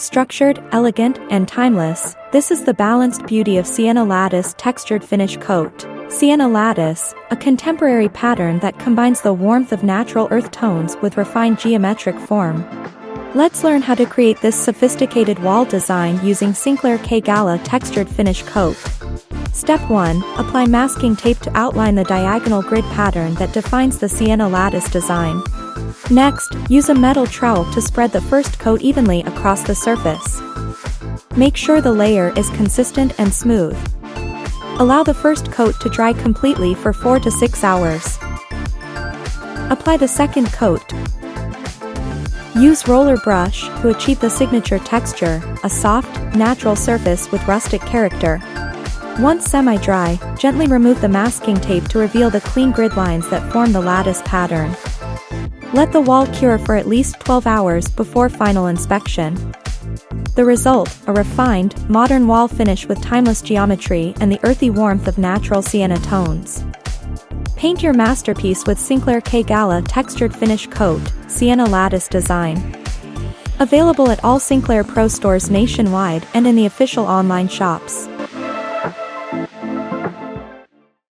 Structured, elegant, and timeless, this is the balanced beauty of Sienna Lattice textured finish coat. Sienna Lattice, a contemporary pattern that combines the warmth of natural earth tones with refined geometric form. Let's learn how to create this sophisticated wall design using Sinclair KGALA textured finish coat. Step 1. Apply masking tape to outline the diagonal grid pattern that defines the Sienna Lattice design. Next, use a metal trowel to spread the first coat evenly across the surface. Make sure the layer is consistent and smooth. Allow the first coat to dry completely for 4 to 6 hours. Apply the second coat. Use roller brush to achieve the signature texture, a soft, natural surface with rustic character. Once semi-dry, gently remove the masking tape to reveal the clean grid lines that form the lattice pattern. Let the wall cure for at least 12 hours before final inspection. The result, a refined, modern wall finish with timeless geometry and the earthy warmth of natural sienna tones. Paint your masterpiece with Sinclair KGALA textured finish coat, Sienna Lattice design. Available at all Sinclair Pro stores nationwide and in the official online shops.